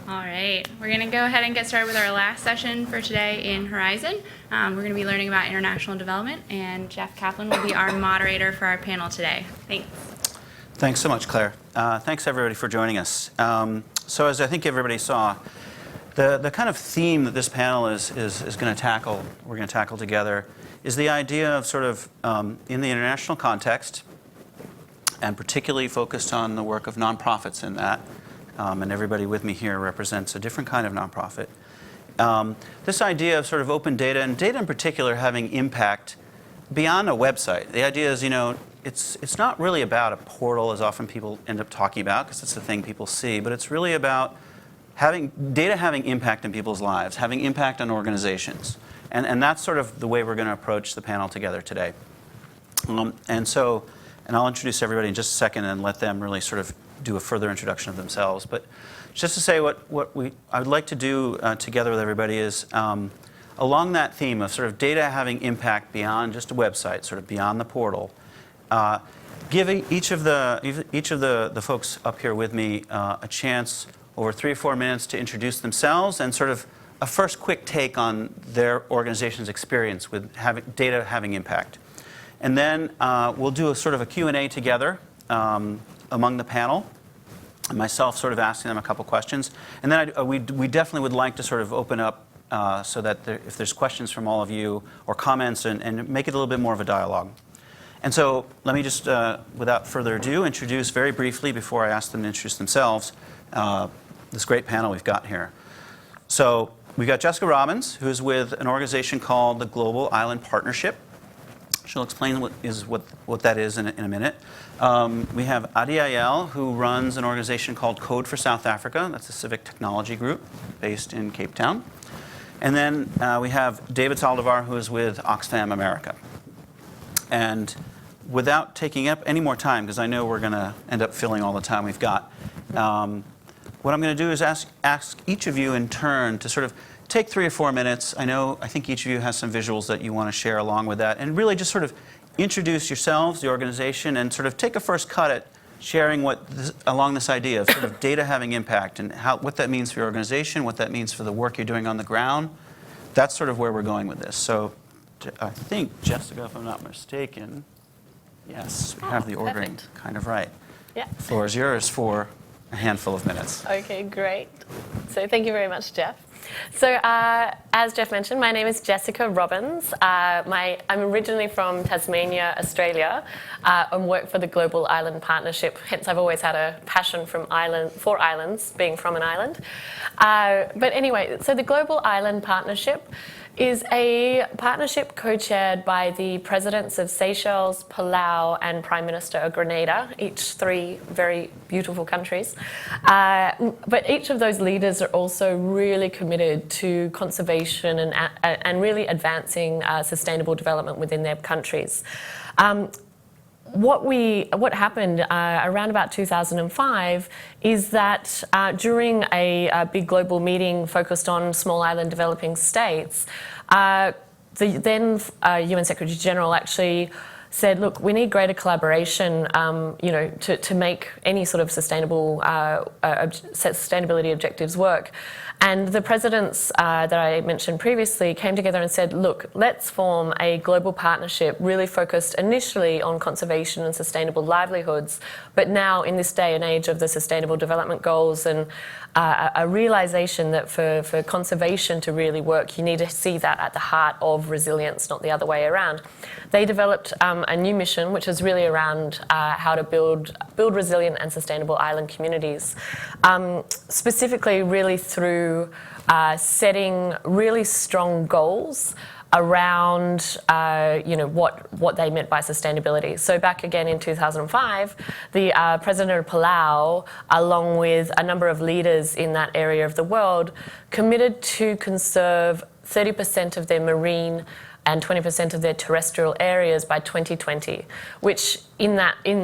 All right, we're going to go ahead and get started with our last session for today in Horizon. We're going to be learning about international development, and Jeff Kaplan will be our moderator for our panel today. Thanks. Thanks so much, Claire. Thanks, everybody, for joining us. So as I think everybody saw, the kind of theme that this panel is going to tackle, we're going to tackle together, is the idea of sort of, in the international context, and particularly focused on the work of nonprofits in that, and everybody with me here represents a different kind of nonprofit. This idea of sort of open data, and data in particular having impact beyond a website. The idea is, it's not really about a portal, as often people end up talking about, because it's the thing people see, but it's really about data having impact in people's lives, having impact on organizations. And that's sort of the way we're going to approach the panel together today. And I'll introduce everybody in just a second and let them really sort of do a further introduction of themselves. But just to say I would like to do together with everybody is, along that theme of sort of data having impact beyond just a website, sort of beyond the portal, giving each of the folks up here with me a chance over 3 or 4 minutes to introduce themselves and sort of a first quick take on their organization's experience with data having impact. And then we'll do a sort of a Q&A together among the panel, myself sort of asking them a couple questions. And then we definitely would like to sort of open up so that if there's questions from all of you or comments and make it a little bit more of a dialogue. And so let me just, without further ado, introduce very briefly, before I ask them to introduce themselves, this great panel we've got here. So we've got Jessica Robbins, who's with an organization called the Global Island Partnership. She'll explain what that is in a minute. We have Eyal, who runs an organization called Code for South Africa. That's a civic technology group based in Cape Town. And then we have David Saldivar, who is with Oxfam America. And without taking up any more time, because I know we're going to end up filling all the time we've got, what I'm going to do is ask each of you in turn to sort of take 3 or 4 minutes. I think each of you has some visuals that you want to share along with that, and really just sort of introduce yourselves, the organization, and sort of take a first cut at sharing along this idea of sort of data having impact and what that means for your organization, what that means for the work you're doing on the ground. That's sort of where we're going with this. So I think, Jessica, if I'm not mistaken, yes, we have the ordering kind of right. Yeah. The floor is yours for a handful of minutes. Okay, great. So thank you very much, Jeff. So as Jeff mentioned, my name is Jessica Robbins. I'm originally from Tasmania, Australia, and work for the Global Island Partnership. Hence, I've always had a passion for islands, being from an island. But anyway, so the Global Island Partnership is a partnership co-chaired by the presidents of Seychelles, Palau, and Prime Minister of Grenada, each 3 very beautiful countries. But each of those leaders are also really committed to conservation and really advancing sustainable development within their countries. What happened around about 2005 is that during a big global meeting focused on small island developing states, the then UN Secretary General actually said, look, we need greater collaboration, to make any sort of sustainability objectives work. And the presidents that I mentioned previously came together and said, look, let's form a global partnership really focused initially on conservation and sustainable livelihoods, but now in this day and age of the Sustainable Development Goals and a realization that for conservation to really work, you need to see that at the heart of resilience, not the other way around. They developed a new mission, which is really around how to build resilient and sustainable island communities, specifically really through setting really strong goals around what they meant by sustainability. So back again in 2005, the President of Palau, along with a number of leaders in that area of the world, committed to conserve 30% of their marine and 20% of their terrestrial areas by 2020, which in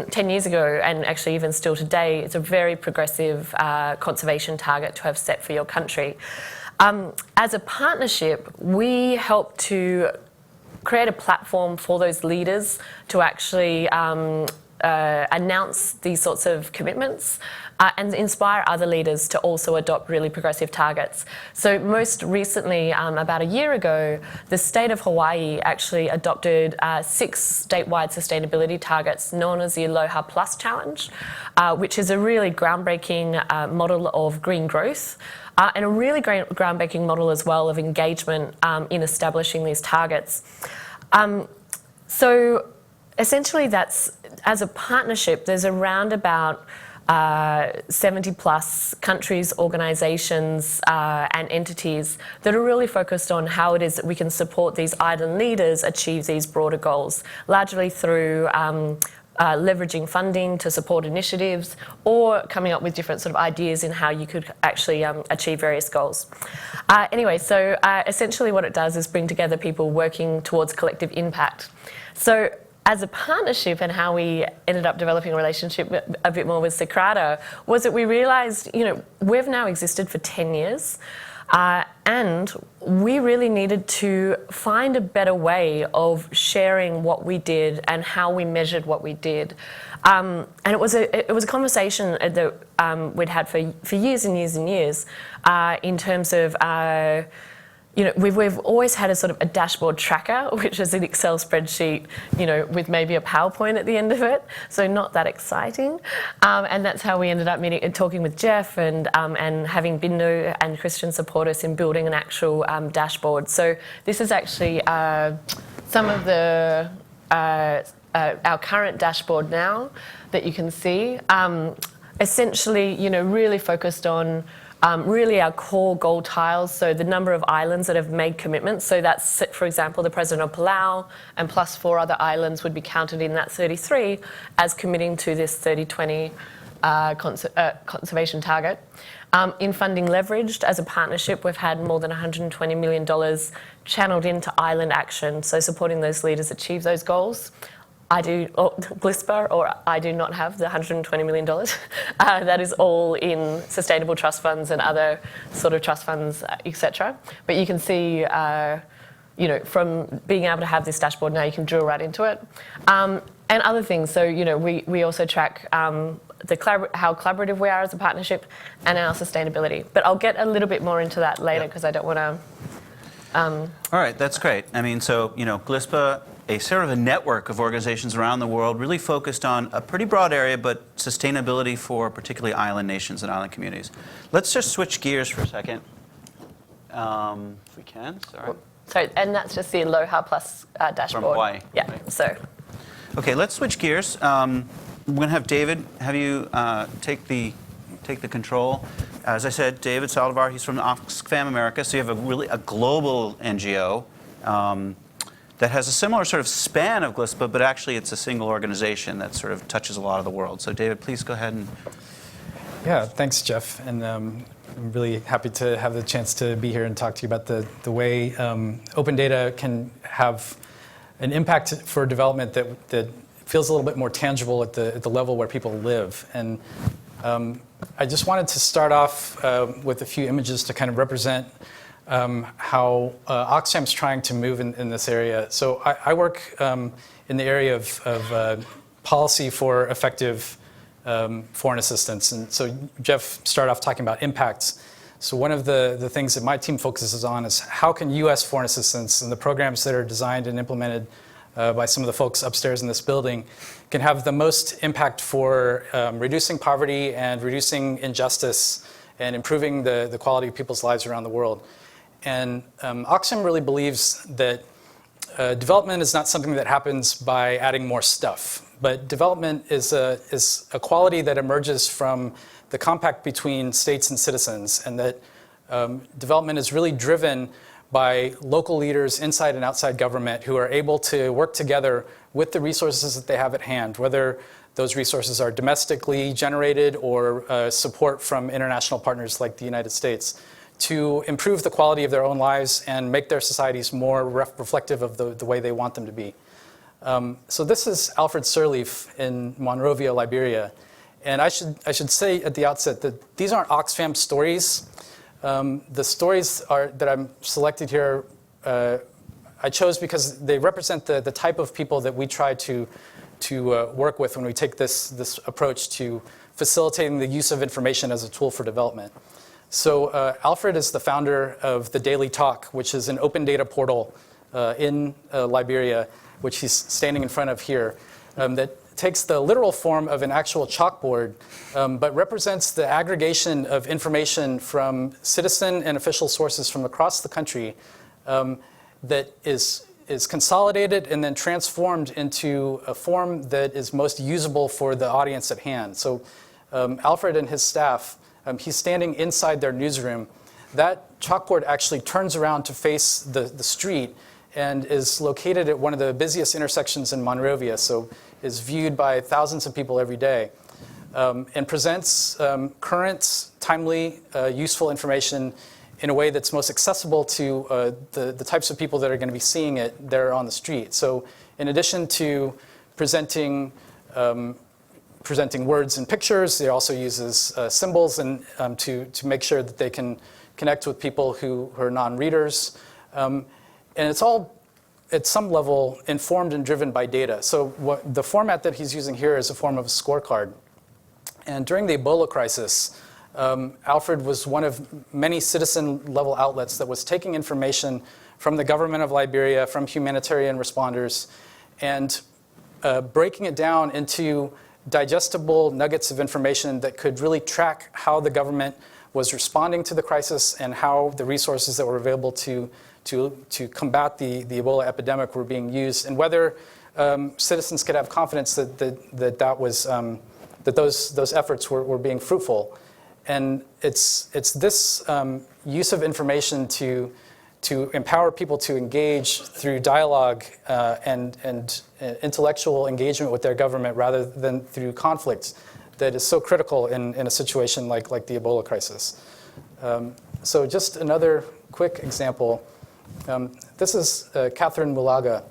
10 years ago, and actually even still today, it's a very progressive conservation target to have set for your country. As a partnership, we help to create a platform for those leaders to actually announce these sorts of commitments and inspire other leaders to also adopt really progressive targets. So most recently, about a year ago, the state of Hawaii actually adopted 6 statewide sustainability targets known as the Aloha Plus Challenge, which is a really groundbreaking model of green growth. And a really great groundbreaking model as well of engagement in establishing these targets. So essentially that's, as a partnership, there's around about 70 plus countries, organisations and entities that are really focused on how it is that we can support these island leaders achieve these broader goals, largely through leveraging funding to support initiatives or coming up with different sort of ideas in how you could actually achieve various goals. Anyway, so essentially what it does is bring together people working towards collective impact. So as a partnership, and how we ended up developing a relationship a bit more with Socrata, was that we realised, we've now existed for 10 years, and we really needed to find a better way of sharing what we did and how we measured what we did. And it was a conversation that we'd had for years and years and years in terms of we've always had a sort of a dashboard tracker, which is an Excel spreadsheet, with maybe a PowerPoint at the end of it. So not that exciting. And that's how we ended up meeting and talking with Jeff and having Bindu and Christian support us in building an actual dashboard. So this is actually some of the our current dashboard now that you can see. Essentially, really focused on really our core goal tiles, so the number of islands that have made commitments. So that's, for example, the President of Palau and plus 4 other islands would be counted in that 33 as committing to this 30-20 conservation target. In funding leveraged, as a partnership, we've had more than $120 million channeled into island action, so supporting those leaders achieve those goals. GLISPA, or I do not have the $120 million. That is all in sustainable trust funds and other sort of trust funds, etc. But you can see, from being able to have this dashboard now, you can drill right into it. And other things. So, we also track how collaborative we are as a partnership and our sustainability. But I'll get a little bit more into that later because I don't want to. All right, that's great. I mean, so, GLISPA, a sort of a network of organizations around the world really focused on a pretty broad area, but sustainability for particularly island nations and island communities. Let's just switch gears for a second, if we can. Sorry. So, and that's just the Aloha Plus dashboard. From Hawaii. Yeah. Right. So. Okay, let's switch gears. We're going to have David have you take the control. As I said, David Saldivar, he's from Oxfam America, so you have a global NGO. That has a similar sort of span of GLISPA, but actually it's a single organization that sort of touches a lot of the world. So David, please go ahead and... Yeah, thanks, Jeff. And I'm really happy to have the chance to be here and talk to you about the way open data can have an impact for development that feels a little bit more tangible at the level where people live. And I just wanted to start off with a few images to kind of represent how Oxfam's trying to move in this area. So I work in the area of policy for effective foreign assistance. And so Jeff started off talking about impacts. So one of the things that my team focuses on is how can U.S. foreign assistance and the programs that are designed and implemented by some of the folks upstairs in this building can have the most impact for reducing poverty and reducing injustice and improving the quality of people's lives around the world. And Oxfam really believes that development is not something that happens by adding more stuff, but development is a quality that emerges from the compact between states and citizens, and that development is really driven by local leaders inside and outside government who are able to work together with the resources that they have at hand, whether those resources are domestically generated or support from international partners like the United States, to improve the quality of their own lives and make their societies more reflective of the way they want them to be. So this is Alfred Sirleaf in Monrovia, Liberia. And I should say at the outset that these aren't Oxfam stories. The stories that I'm selected here, I chose because they represent the type of people that we try to work with when we take this approach to facilitating the use of information as a tool for development. So Alfred is the founder of the Daily Talk, which is an open data portal in Liberia, which he's standing in front of here, that takes the literal form of an actual chalkboard, but represents the aggregation of information from citizen and official sources from across the country that is consolidated and then transformed into a form that is most usable for the audience at hand. So Alfred and his staff, he's standing inside their newsroom. That chalkboard actually turns around to face the street and is located at one of the busiest intersections in Monrovia, so is viewed by thousands of people every day, and presents current, timely, useful information in a way that's most accessible to the types of people that are going to be seeing it there on the street. So in addition to presenting words and pictures, it also uses symbols and to make sure that they can connect with people who are non-readers. And it's all, at some level, informed and driven by data. So the format that he's using here is a form of a scorecard. And during the Ebola crisis, Alfred was one of many citizen-level outlets that was taking information from the government of Liberia, from humanitarian responders, and breaking it down into digestible nuggets of information that could really track how the government was responding to the crisis and how the resources that were available to combat the Ebola epidemic were being used, and whether citizens could have confidence that those efforts were being fruitful. And it's this use of information to empower people to engage through dialogue and intellectual engagement with their government rather than through conflict that is so critical in a situation like the Ebola crisis. So just another quick example. This is Katherine Bulaga.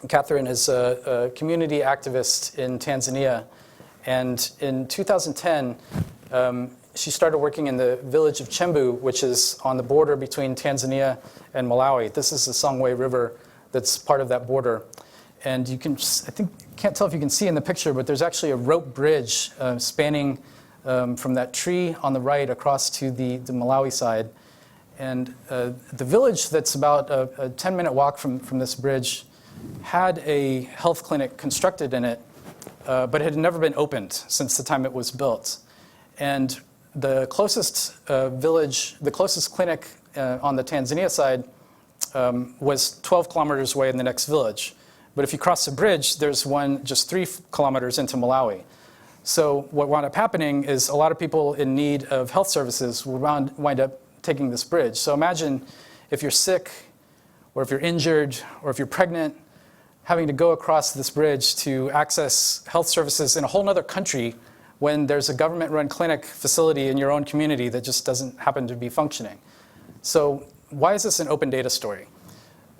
Katherine is a community activist in Tanzania. And in 2010, she started working in the village of Chembu, which is on the border between Tanzania and Malawi. This is the Songwe River that's part of that border. And you can, can't tell if you can see in the picture, but there's actually a rope bridge spanning from that tree on the right across to the Malawi side. And the village that's about a 10-minute walk from this bridge had a health clinic constructed in it, but it had never been opened since the time it was built. And the closest the closest clinic on the Tanzania side was 12 kilometers away in the next village. But if you cross the bridge, there's one just 3 kilometers into Malawi. So what wound up happening is a lot of people in need of health services would wind up taking this bridge. So imagine if you're sick, or if you're injured, or if you're pregnant, having to go across this bridge to access health services in a whole other country when there's a government-run clinic facility in your own community that just doesn't happen to be functioning. So why is this an open data story?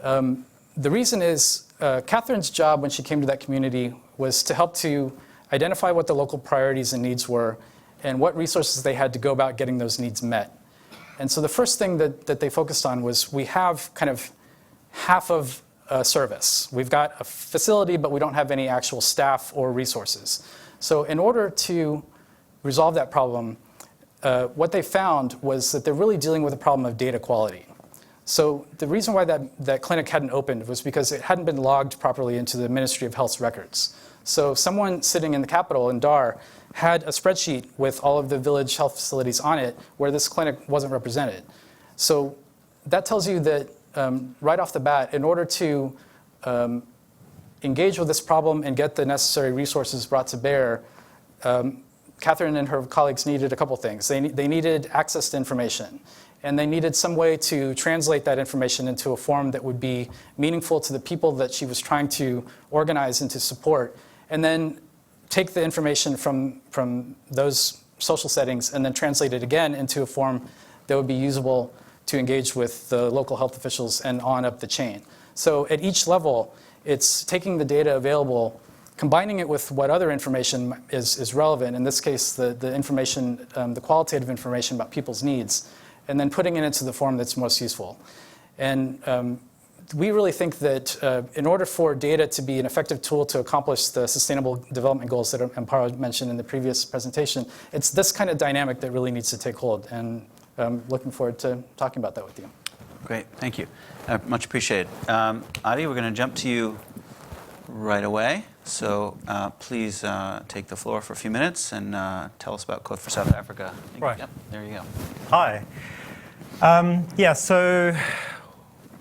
The reason is Katherine's job when she came to that community was to help to identify what the local priorities and needs were and what resources they had to go about getting those needs met. And so the first thing that they focused on was we have kind of half of a service. We've got a facility, but we don't have any actual staff or resources. So in order to resolve that problem, what they found was that they're really dealing with a problem of data quality. So the reason why that clinic hadn't opened was because it hadn't been logged properly into the Ministry of Health's records. So someone sitting in the capital in Dar had a spreadsheet with all of the village health facilities on it where this clinic wasn't represented. So that tells you that right off the bat, in order to engage with this problem and get the necessary resources brought to bear, Katherine and her colleagues needed a couple things. They needed access to information, and they needed some way to translate that information into a form that would be meaningful to the people that she was trying to organize and to support, and then take the information from those social settings and then translate it again into a form that would be usable to engage with the local health officials and on up the chain. So at each level, it's taking the data available, combining it with what other information is relevant, in this case, the information, the qualitative information about people's needs, and then putting it into the form that's most useful. And we really think that in order for data to be an effective tool to accomplish the sustainable development goals that Amparo mentioned in the previous presentation, it's this kind of dynamic that really needs to take hold. And I'm looking forward to talking about that with you. Great, thank you. Much appreciated. Adi, we're going to jump to you right away. So please take the floor for a few minutes and tell us about Code for South Africa. Right. Yep, there you go. Hi.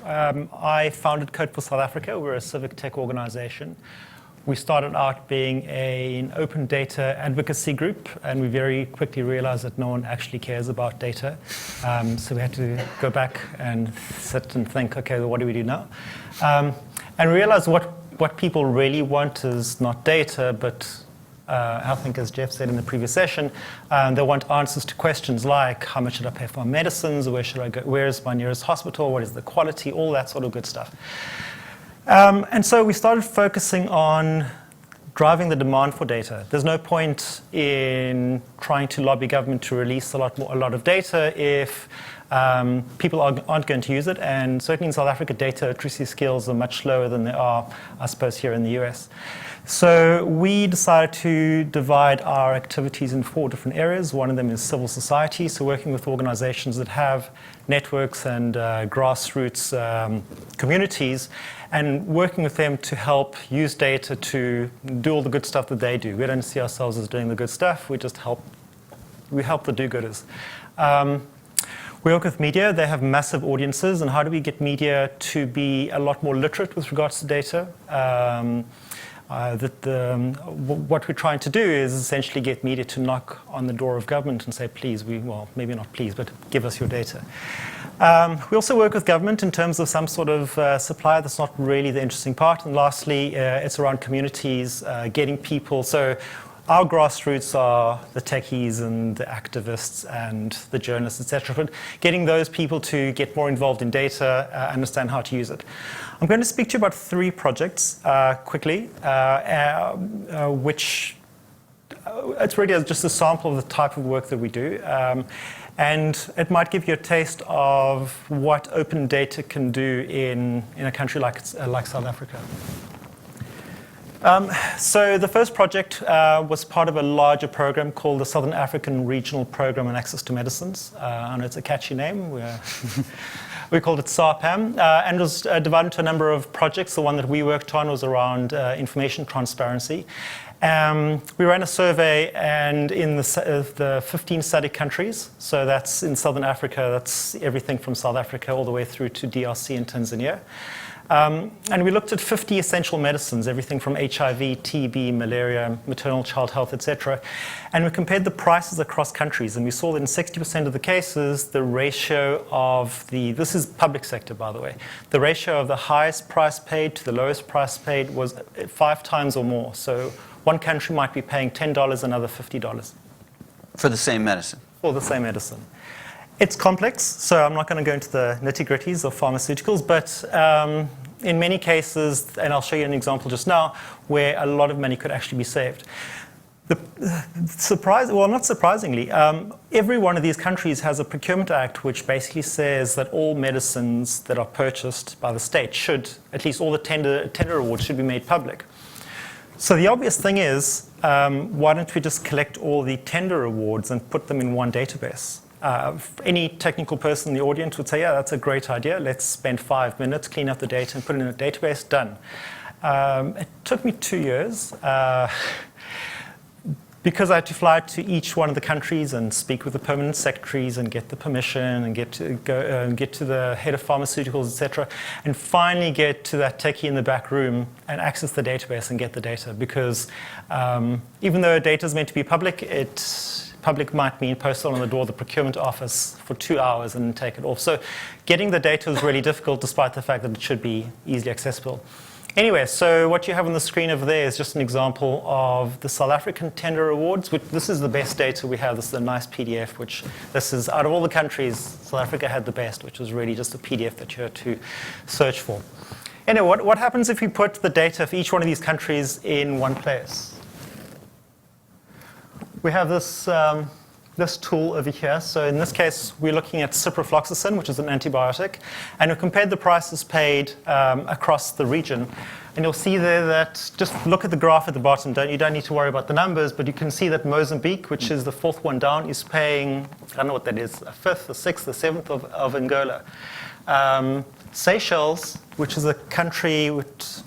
I founded Code for South Africa. We're a civic tech organization. We started out being an open data advocacy group, and we very quickly realized that no one actually cares about data. So we had to go back and sit and think, okay, well, what do we do now? And realize what people really want is not data, but I think, as Jeff said in the previous session, they want answers to questions like, how much should I pay for my medicines? Where should I go? Where is my nearest hospital? What is the quality? All that sort of good stuff. And so we started focusing on driving the demand for data. There's no point in trying to lobby government to release a lot of data if people aren't going to use it. And certainly in South Africa, data literacy skills are much lower than they are, I suppose, here in the US. So we decided to divide our activities in 4 different areas. One of them is civil society, so working with organizations that have networks and grassroots communities, and working with them to help use data to do all the good stuff that they do. We don't see ourselves as doing the good stuff, we help the do-gooders. We work with media. They have massive audiences, and how do we get media to be a lot more literate with regards to data? What we're trying to do is essentially get media to knock on the door of government and say, please, well, maybe not please, but give us your data. We also work with government in terms of some sort of supply. That's not really the interesting part. And lastly, it's around communities, getting people. So our grassroots are the techies and the activists and the journalists, etc. But getting those people to get more involved in data, understand how to use it. I'm going to speak to you about 3 projects quickly, which it's really just a sample of the type of work that we do. And it might give you a taste of what open data can do in a country like South Africa. So the first project was part of a larger program called the Southern African Regional Program on Access to Medicines. I know it's a catchy name. We called it SARPAM, and it was divided into a number of projects. The one that we worked on was around information transparency. We ran a survey, and in the 15 study countries, so that's in Southern Africa, that's everything from South Africa all the way through to DRC and Tanzania. And we looked at 50 essential medicines, everything from HIV, TB, malaria, maternal child health, etc. And we compared the prices across countries, and we saw that in 60% of the cases, the ratio of this is public sector, by the way, the ratio of the highest price paid to the lowest price paid was 5 times or more. So one country might be paying $10, another $50. For the same medicine? For the same medicine. It's complex, so I'm not going to go into the nitty-gritties of pharmaceuticals, but in many cases, and I'll show you an example just now, where a lot of money could actually be saved. Not surprisingly, every one of these countries has a procurement act which basically says that all medicines that are purchased by the state should, at least all the tender awards should be made public. So the obvious thing is, why don't we just collect all the tender awards and put them in one database? Any technical person in the audience would say, yeah, that's a great idea. Let's spend 5 minutes, clean up the data, and put it in a database. Done. It took me 2 years because I had to fly to each one of the countries and speak with the permanent secretaries and get the permission and get to the head of pharmaceuticals, etc., and finally get to that techie in the back room and access the database and get the data. Because even though data is meant to be public, public might mean postal on the door of the procurement office for 2 hours and take it off. So getting the data is really difficult, despite the fact that it should be easily accessible. Anyway, so what you have on the screen over there is just an example of the South African tender awards. This is the best data we have. This is a nice PDF, which this is, out of all the countries, South Africa had the best, which was really just a PDF that you had to search for. Anyway, what happens if we put the data for each one of these countries in one place? We have this this tool over here. So in this case, we're looking at ciprofloxacin, which is an antibiotic, and we compared the prices paid across the region. And you'll see there that, just look at the graph at the bottom, you don't need to worry about the numbers, but you can see that Mozambique, which is the fourth one down, is paying, I don't know what that is, a fifth, a sixth, a seventh of Angola. Seychelles, which is a country with,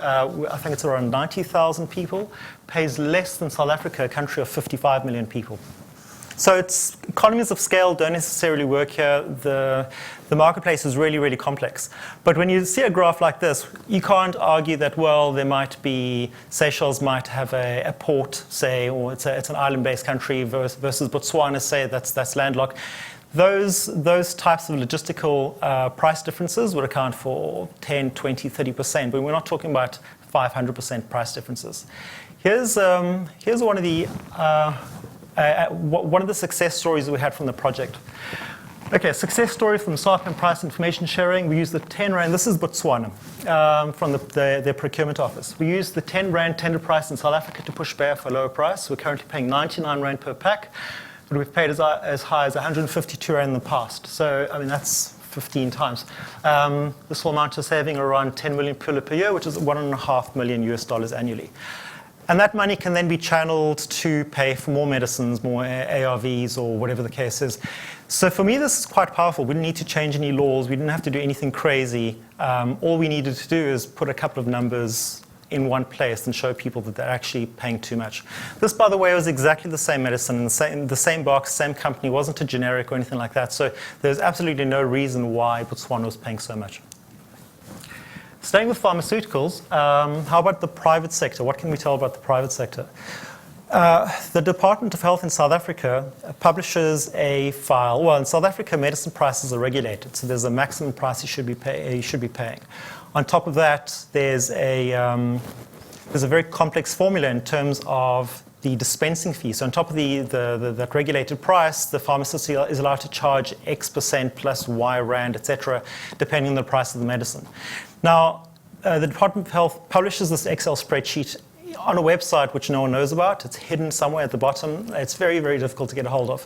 I think it's around 90,000 people, pays less than South Africa, a country of 55 million people. So it's economies of scale don't necessarily work here. The marketplace is really, really complex. But when you see a graph like this, you can't argue that, well, there might be, Seychelles might have a port, say, or it's an island-based country versus Botswana, say, that's landlocked. Those types of logistical price differences would account for 10, 20, 30%, but we're not talking about 500% price differences. Here's one of the one of the success stories that we had from the project. Okay, success story from SARP and price information sharing. We used the 10 Rand, this is Botswana, from their procurement office. We used the 10 Rand tender price in South Africa to push bear for a lower price. We're currently paying 99 Rand per pack, but we've paid as high as 152 Rand in the past. So, I mean, that's 15 times. This will amount to saving around 10 million pula per year, which is $1.5 million annually. And that money can then be channeled to pay for more medicines, more ARVs, or whatever the case is. So for me, this is quite powerful. We didn't need to change any laws. We didn't have to do anything crazy. All we needed to do is put a couple of numbers in one place and show people that they're actually paying too much. This, by the way, was exactly the same medicine, in the same box, same company. It wasn't a generic or anything like that. So there's absolutely no reason why Botswana was paying so much. Staying with pharmaceuticals, how about the private sector? What can we tell about the private sector? The Department of Health in South Africa publishes a file. Well, in South Africa, medicine prices are regulated, so there's a maximum price you should be paying. On top of that, there's a very complex formula in terms of the dispensing fee. So on top of that regulated price, the pharmacist is allowed to charge X% plus Y Rand, etc., depending on the price of the medicine. Now, the Department of Health publishes this Excel spreadsheet on a website which no one knows about. It's hidden somewhere at the bottom. It's very, very difficult to get a hold of.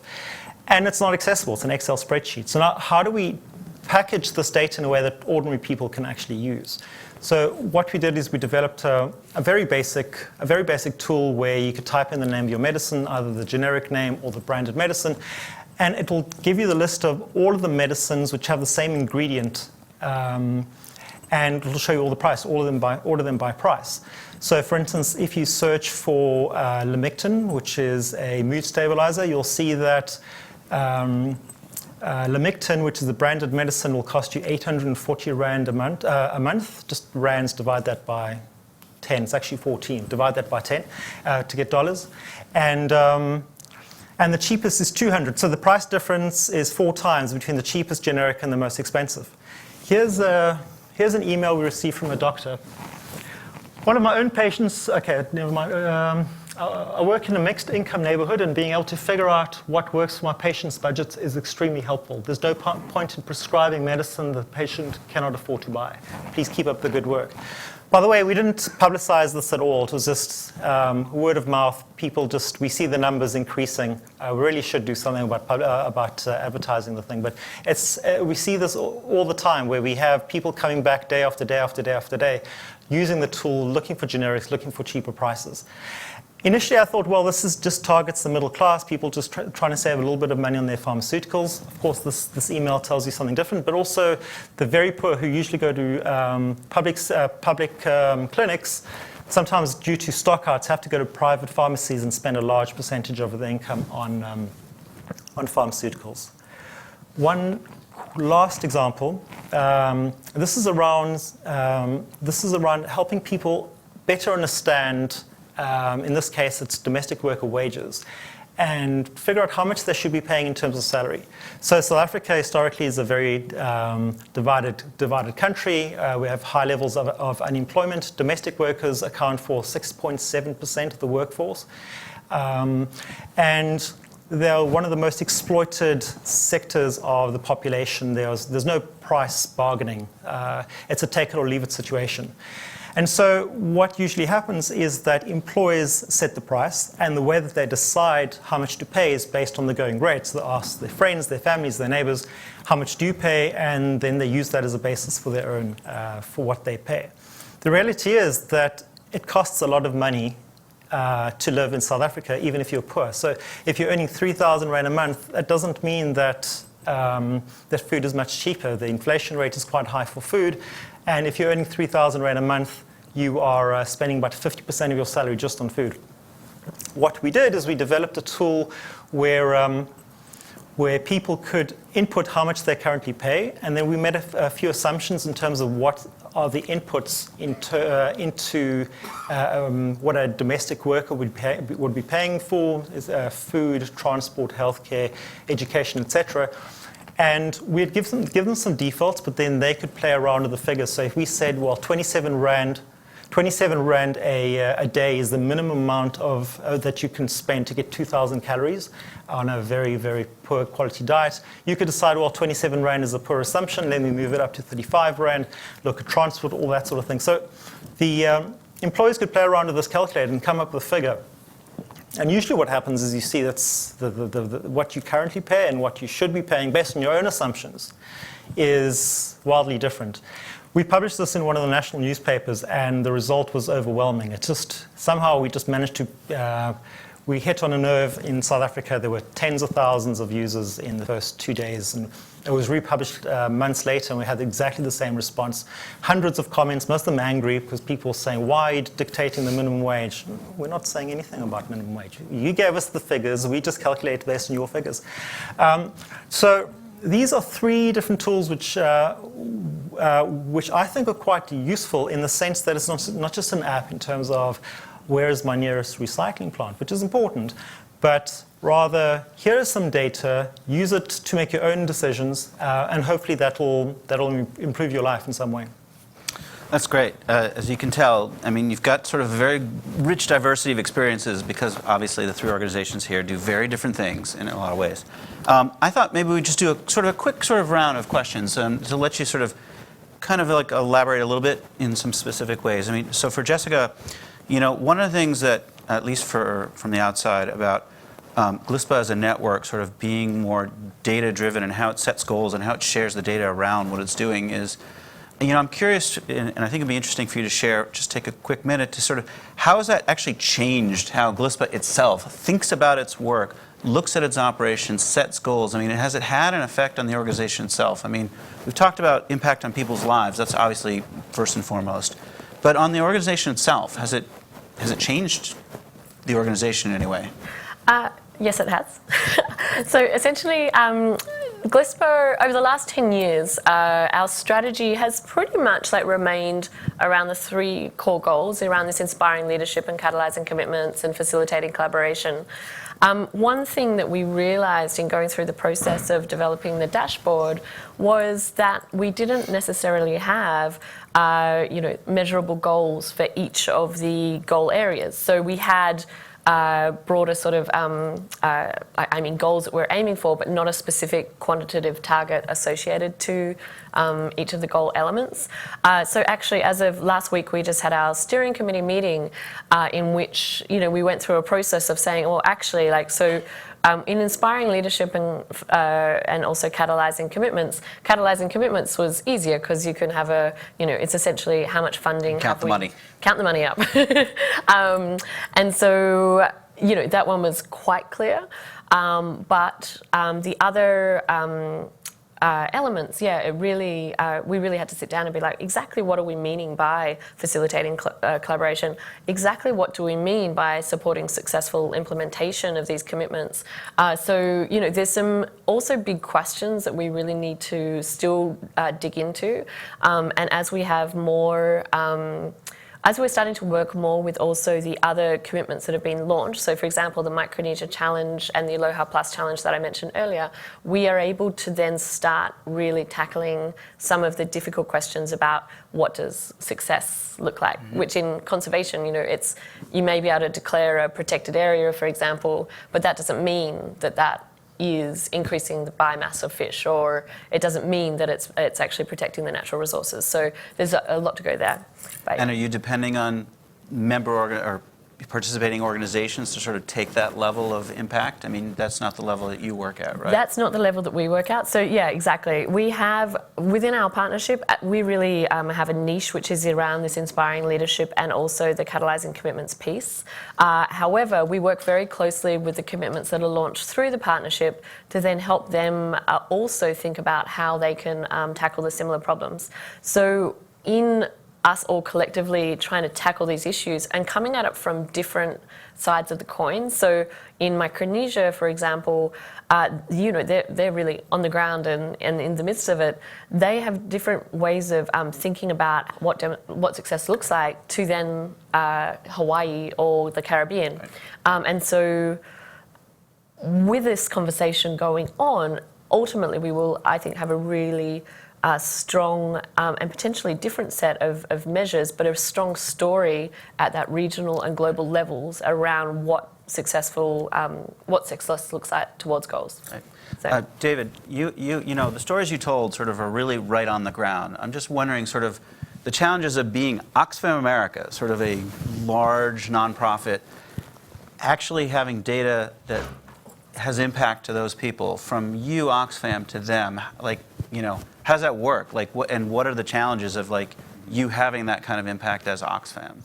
And it's not accessible. It's an Excel spreadsheet. So now, how do we package this data in a way that ordinary people can actually use? So what we did is we developed a very basic tool where you could type in the name of your medicine, either the generic name or the branded medicine, and it will give you the list of all of the medicines which have the same ingredient, and it'll show you all the price, all of them by price. So for instance, if you search for Lamictal, which is a mood stabilizer, you'll see that Lamictal, which is the branded medicine, will cost you 840 Rand a month. Just Rands, divide that by 10. It's actually 14. Divide that by 10 to get dollars. And the cheapest is 200. So the price difference is 4 times between the cheapest generic and the most expensive. Here's an email we received from a doctor. One of my own patients, okay, never mind. I work in a mixed income neighborhood, and being able to figure out what works for my patient's budget is extremely helpful. There's no point in prescribing medicine the patient cannot afford to buy. Please keep up the good work. By the way, we didn't publicize this at all. It was just word of mouth. We see the numbers increasing. We really should do something about advertising the thing. But we see this all the time, where we have people coming back day after day after day after day, using the tool, looking for generics, looking for cheaper prices. Initially, I thought, well, this just targets the middle class, people just trying to save a little bit of money on their pharmaceuticals. Of course, this email tells you something different, but also the very poor who usually go to public clinics, sometimes due to stockouts, have to go to private pharmacies and spend a large percentage of their income on pharmaceuticals. One last example. This is around helping people better understand. In this case, it's domestic worker wages, and figure out how much they should be paying in terms of salary. So South Africa historically is a very divided country. We have high levels of unemployment. Domestic workers account for 6.7% of the workforce. And they're one of the most exploited sectors of the population. There's no price bargaining. It's a take it or leave it situation. And so what usually happens is that employers set the price, and the way that they decide how much to pay is based on the going rate. So they ask their friends, their families, their neighbors, how much do you pay? And then they use that as a basis for their own, for what they pay. The reality is that it costs a lot of money to live in South Africa, even if you're poor. So if you're earning 3,000 Rand a month, that doesn't mean that that food is much cheaper. The inflation rate is quite high for food. And if you're earning 3,000 Rand a month, you are spending about 50% of your salary just on food. What we did is we developed a tool where people could input how much they currently pay, and then we made a few assumptions in terms of what are the inputs into what a domestic worker would be paying for, food, transport, healthcare, education, etc. And we'd give them some defaults, but then they could play around with the figures. So if we said, well, 27 Rand a day is the minimum amount of that you can spend to get 2,000 calories on a very, very poor quality diet. You could decide, well, 27 Rand is a poor assumption, then we move it up to 35 Rand, look at transport, all that sort of thing. So the employers could play around with this calculator and come up with a figure. And usually what happens is you see that's what you currently pay and what you should be paying based on your own assumptions is wildly different. We published this in one of the national newspapers, and the result was overwhelming. It just, somehow we just managed to, we hit on a nerve in South Africa. There were tens of thousands of users in the first 2 days, and it was republished months later, and we had exactly the same response. Hundreds of comments, most of them angry, because people were saying, why are you dictating the minimum wage? We're not saying anything about minimum wage. You gave us the figures, we just calculate based on your figures. So these are three different tools which I think are quite useful in the sense that it's not just an app in terms of where is my nearest recycling plant, which is important, but rather here is some data, use it to make your own decisions, and hopefully that'll improve your life in some way. That's great. As you can tell, I mean, you've got sort of a very rich diversity of experiences because obviously the three organizations here do very different things in a lot of ways. I thought maybe we'd just do a quick sort of round of questions to let you sort of kind of like elaborate a little bit in some specific ways. I mean, so for Jessica, you know, one of the things that, at least from the outside, about GLISPA as a network sort of being more data-driven and how it sets goals and how it shares the data around what it's doing is, you know, I'm curious, and I think it'd be interesting for you to share, just take a quick minute to sort of, how has that actually changed how GLISPA itself thinks about its work, looks at its operations, sets goals? I mean, has it had an effect on the organization itself? I mean, we've talked about impact on people's lives. That's obviously first and foremost. But on the organization itself, has it changed the organization in any way? Yes, it has. So essentially, GLISPA, over the last 10 years, our strategy has pretty much remained around the three core goals, around this inspiring leadership and catalyzing commitments and facilitating collaboration. One thing that we realized in going through the process of developing the dashboard was that we didn't necessarily have measurable goals for each of the goal areas. So we had broader sort of, goals that we're aiming for, but not a specific quantitative target associated to each of the goal elements. So actually, as of last week, we just had our steering committee meeting in which, we went through a process of saying, well, actually, in inspiring leadership and also catalyzing commitments was easier because you can have it's essentially how much funding. Count the money up. And so, that one was quite clear. But the other elements, we really had to sit down and be like, exactly what are we meaning by facilitating collaboration? Exactly what do we mean by supporting successful implementation of these commitments? So, there's some also big questions that we really need to still dig into. And as we have more as we're starting to work more with also the other commitments that have been launched, so for example, the Micronesia Challenge and the Aloha Plus Challenge that I mentioned earlier, we are able to then start really tackling some of the difficult questions about what does success look like, which in conservation, you may be able to declare a protected area, for example, but that doesn't mean that that is increasing the biomass of fish, or it doesn't mean that it's actually protecting the natural resources. So there's a lot to go there. But And are you depending on member or participating organizations to sort of take that level of impact? I mean, that's not the level that you work at, right? That's not the level that we work at. So yeah, exactly. We have, within our partnership, we really have a niche which is around this inspiring leadership and also the catalyzing commitments piece. However, we work very closely with the commitments that are launched through the partnership to then help them also think about how they can tackle the similar problems. So in us all collectively trying to tackle these issues and coming at it from different sides of the coin. So in Micronesia, for example, they're really on the ground and in the midst of it. They have different ways of thinking about what success looks like to then Hawaii or the Caribbean. Right. And so with this conversation going on, ultimately we will, I think, have a really strong and potentially different set of measures, but a strong story at that regional and global levels around what success looks like towards goals. Right. So. David, you know the stories you told sort of are really right on the ground. I'm just wondering sort of the challenges of being Oxfam America, sort of a large nonprofit, actually having data that has impact to those people, from you, Oxfam, to them. Like, how does that work? Like, what are the challenges of like you having that kind of impact as Oxfam?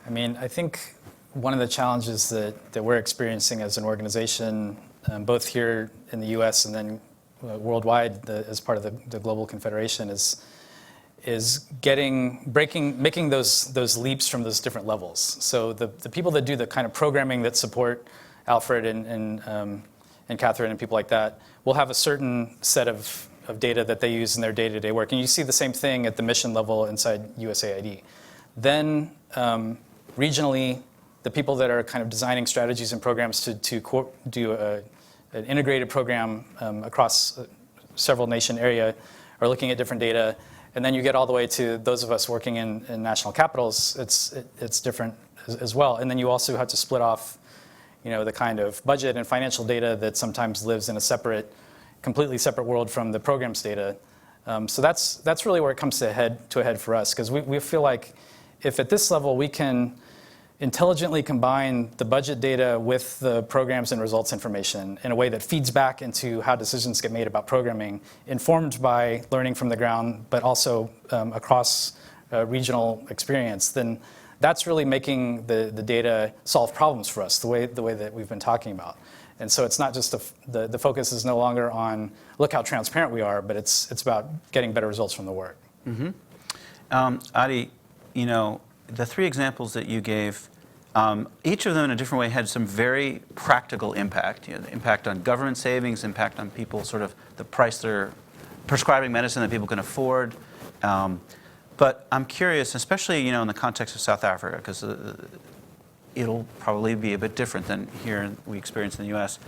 I mean, I think one of the challenges that we're experiencing as an organization, both here in the U.S. and then worldwide as part of the Global Confederation, is making those leaps from those different levels. So the people that do the kind of programming that support Alfred and Katherine and people like that will have a certain set of data that they use in their day-to-day work. And you see the same thing at the mission level inside USAID. Then regionally, the people that are kind of designing strategies and programs to do an integrated program across several nation area are looking at different data. And then you get all the way to those of us working in national capitals, it's different as well. And then you also have to split off the kind of budget and financial data that sometimes lives in a completely separate world from the programs data. So that's really where it comes to a head for us, because we feel like if at this level we can intelligently combine the budget data with the programs and results information in a way that feeds back into how decisions get made about programming, informed by learning from the ground, but also across regional experience, then that's really making the data solve problems for us, the way that we've been talking about. And so it's not just the focus is no longer on look how transparent we are, but it's about getting better results from the work. Mm-hmm. Adi, the three examples that you gave, each of them in a different way had some very practical impact. The impact on government savings, impact on people, sort of the price they're prescribing medicine that people can afford. But I'm curious, especially in the context of South Africa, because it'll probably be a bit different than here we experience in the U.S.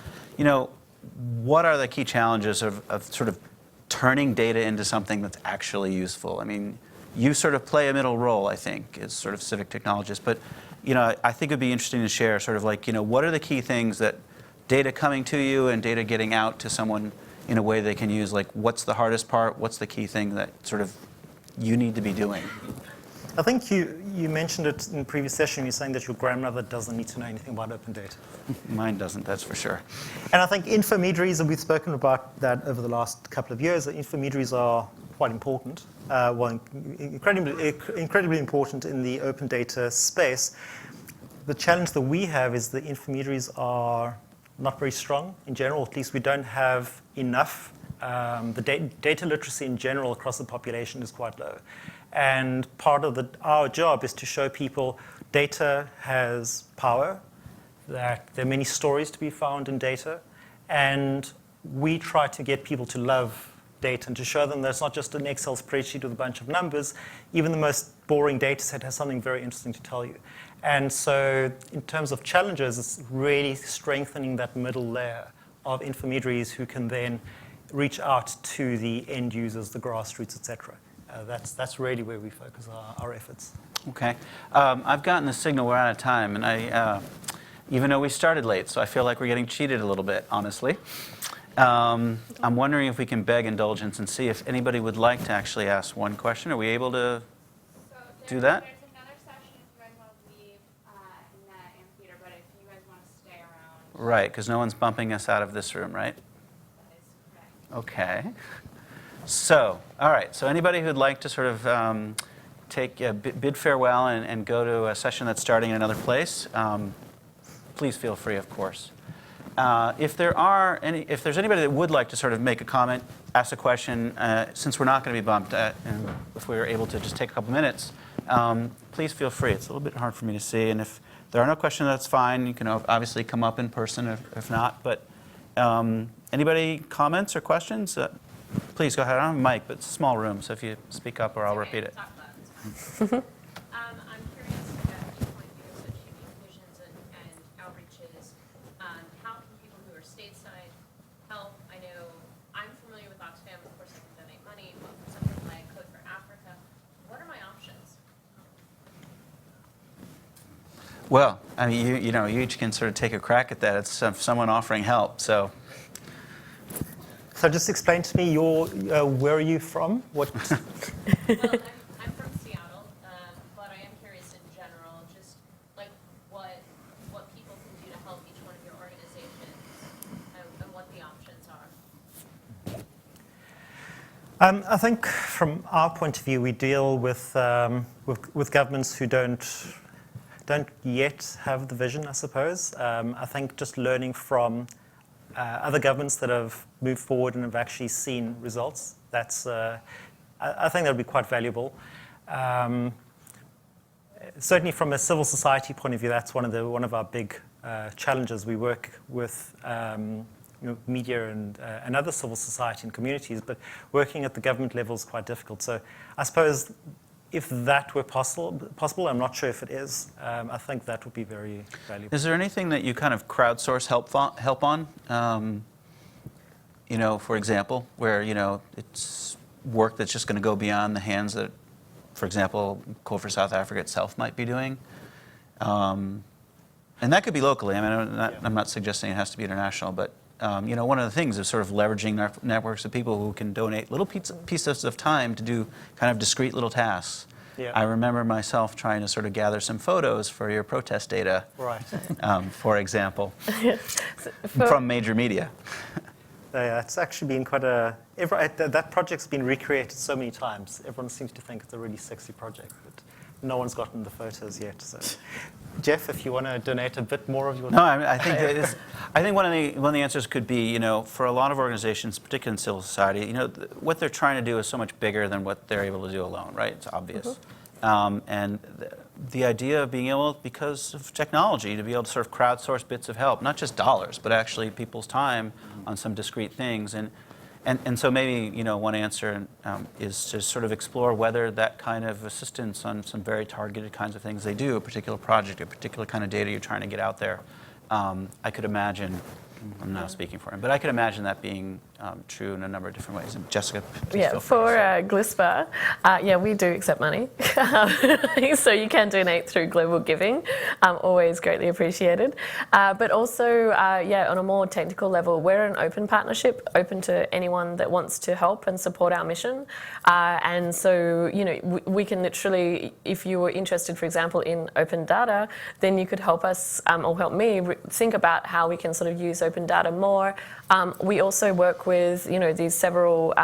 What are the key challenges of sort of turning data into something that's actually useful? I mean, you sort of play a middle role, I think, as sort of civic technologists. But I think it'd be interesting to share sort of like what are the key things that data coming to you and data getting out to someone in a way they can use? Like, what's the hardest part? What's the key thing that sort of you need to be doing? I think you mentioned it in the previous session. You're saying that your grandmother doesn't need to know anything about open data. Mine doesn't, that's for sure. And I think intermediaries, and we've spoken about that over the last couple of years, that intermediaries are quite important, incredibly important in the open data space. The challenge that we have is the intermediaries are not very strong in general. At least we don't have enough. The data literacy in general across the population is quite low. And part of our job is to show people data has power, that there are many stories to be found in data, and we try to get people to love data and to show them that it's not just an Excel spreadsheet with a bunch of numbers. Even the most boring data set has something very interesting to tell you. And so in terms of challenges, it's really strengthening that middle layer of intermediaries who can then reach out to the end users, the grassroots, et cetera. That's really where we focus our efforts. Okay. I've gotten the signal we're out of time, and I, even though we started late, so I feel like we're getting cheated a little bit, honestly. I'm wondering if we can beg indulgence and see if anybody would like to actually ask one question. Are we able to do that? There's another session if you guys want to leave in the amphitheater, but if you guys want to stay around. Right, because no one's bumping us out of this room, right? That is correct. Okay. So, all right. So anybody who'd like to sort of bid farewell and go to a session that's starting in another place, please feel free, of course. If there's anybody that would like to sort of make a comment, ask a question, since we're not going to be bumped, and if we were able to just take a couple minutes, please feel free. It's a little bit hard for me to see, and if there are no questions, that's fine. You can obviously come up in person if not. But anybody comments or questions? Please go ahead. I don't have a mic, but it's a small room, so if you speak up or I'll repeat it. Talk loud, it's fine. I'm curious about your point of view of such unique visions and outreaches. How can people who are stateside help? I know I'm familiar with Oxfam, of course I can donate money, but for something like Code for Africa, what are my options? Well, I mean, you each can sort of take a crack at that. It's someone offering help, so. So just explain to me where are you from? What? Well, I'm from Seattle, but I am curious in general, just like what people can do to help each one of your organizations and what the options are. I think from our point of view, we deal with governments who don't yet have the vision, I suppose. I think just learning from other governments that have moved forward and have actually seen results, that's I think that would be quite valuable. Certainly from a civil society point of view, that's one of our big challenges. We work with media and other civil society and communities, but working at the government level is quite difficult. So I suppose if that were possible, I'm not sure if it is, I think that would be very valuable. Is there anything that you kind of crowdsource help on? For example, where, it's work that's just going to go beyond the hands that, for example, Code for South Africa itself might be doing? And that could be locally. I mean, I'm not suggesting it has to be international, but one of the things is sort of leveraging our networks of people who can donate little pieces of time to do kind of discrete little tasks. Yeah. I remember myself trying to sort of gather some photos for your protest data, Right. for example, from major media. Yeah, it's actually been quite that project's been recreated so many times. Everyone seems to think it's a really sexy project, but no one's gotten the photos yet. So, Jeff, if you want to donate a bit more of your time. No, I think one of the answers could be, for a lot of organizations, particularly in civil society, what they're trying to do is so much bigger than what they're able to do alone, right? It's obvious. And the idea of being able, because of technology, to be able to sort of crowdsource bits of help, not just dollars, but actually people's time on some discrete things. And so maybe, one answer is to sort of explore whether that kind of assistance on some very targeted kinds of things they do, a particular project, a particular kind of data you're trying to get out there. I could imagine, I'm not speaking for him, but I could imagine that being true in a number of different ways. And Jessica, please feel free. For GLISPA, we do accept money. So you can donate through Global Giving, always greatly appreciated. But also, on a more technical level, we're an open partnership, open to anyone that wants to help and support our mission. And so, we can literally, if you were interested, for example, in open data, then you could help us, or help me, think about how we can sort of use open data more. We also work with, these several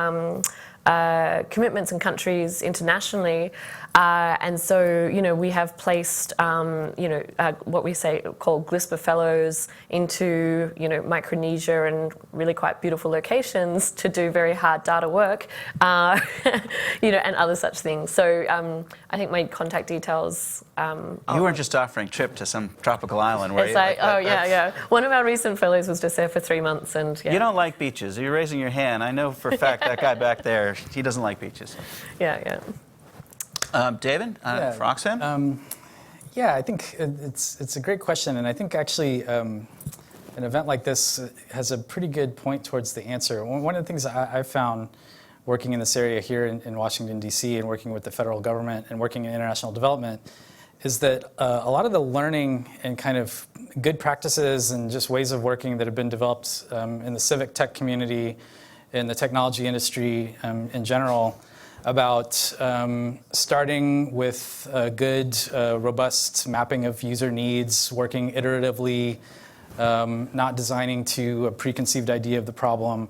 commitments and countries internationally. And so, we have placed, what we call GLISPA fellows into, Micronesia and really quite beautiful locations to do very hard data work, and other such things. So I think my contact details. You weren't just offering a trip to some tropical island, were It's you? like, yeah. One of our recent fellows was just there for 3 months, and yeah. You don't like beaches. You're raising your hand. I know for a fact that guy back there, he doesn't like beaches. Yeah. David, for Oxfam? Yeah, I think it's a great question, and I think actually an event like this has a pretty good point towards the answer. One of the things I've found working in this area here in Washington, D.C., and working with the federal government and working in international development is that a lot of the learning and kind of good practices and just ways of working that have been developed in the civic tech community, in the technology industry in general, about starting with a good, robust mapping of user needs, working iteratively, not designing to a preconceived idea of the problem.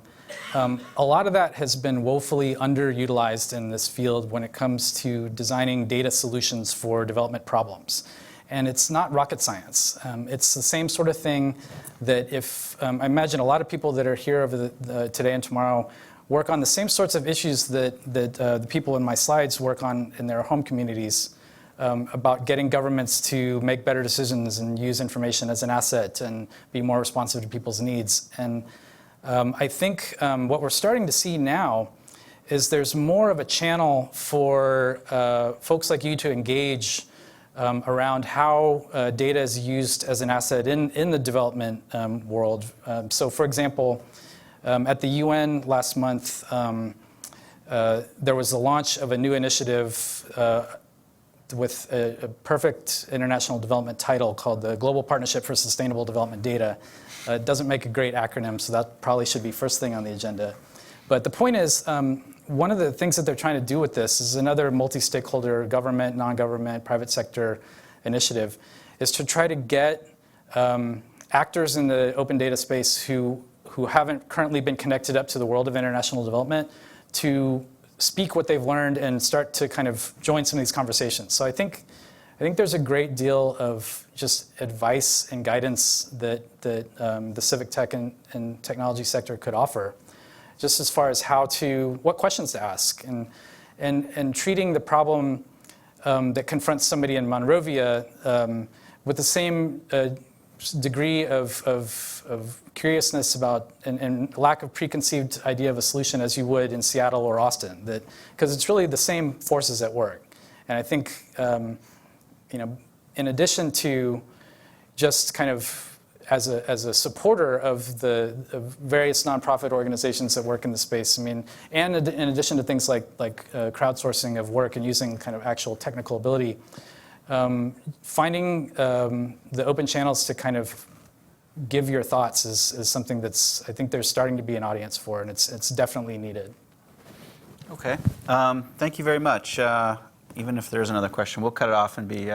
A lot of that has been woefully underutilized in this field when it comes to designing data solutions for development problems. And it's not rocket science. It's the same sort of thing that if, I imagine a lot of people that are here over today and tomorrow work on the same sorts of issues that the people in my slides work on in their home communities about getting governments to make better decisions and use information as an asset and be more responsive to people's needs. And I think what we're starting to see now is there's more of a channel for folks like you to engage around how data is used as an asset in the development world. So for example, at the UN last month, there was the launch of a new initiative with a perfect international development title called the Global Partnership for Sustainable Development Data. It doesn't make a great acronym, so that probably should be first thing on the agenda. But the point is, one of the things that they're trying to do with this is another multi-stakeholder, government, non-government, private sector initiative, is to try to get actors in the open data space who haven't currently been connected up to the world of international development to speak what they've learned and start to kind of join some of these conversations. So I think there's a great deal of just advice and guidance that the civic tech and technology sector could offer, just as far as what questions to ask, and treating the problem that confronts somebody in Monrovia with the same degree of curiousness about and lack of preconceived idea of a solution as you would in Seattle or Austin, because it's really the same forces at work. And I think in addition to just kind of as a supporter of the various nonprofit organizations that work in the space, and in addition to things like crowdsourcing of work and using kind of actual technical ability, finding the open channels to kind of give your thoughts is something that's, I think there's starting to be an audience for, and it's definitely needed. Okay. Thank you very much. Even if there's another question, we'll cut it off and be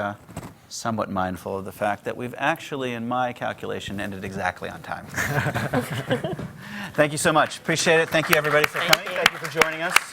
somewhat mindful of the fact that we've actually, in my calculation, ended exactly on time. Thank you so much. Appreciate it. Thank you, everybody, for coming. Thank you for joining us.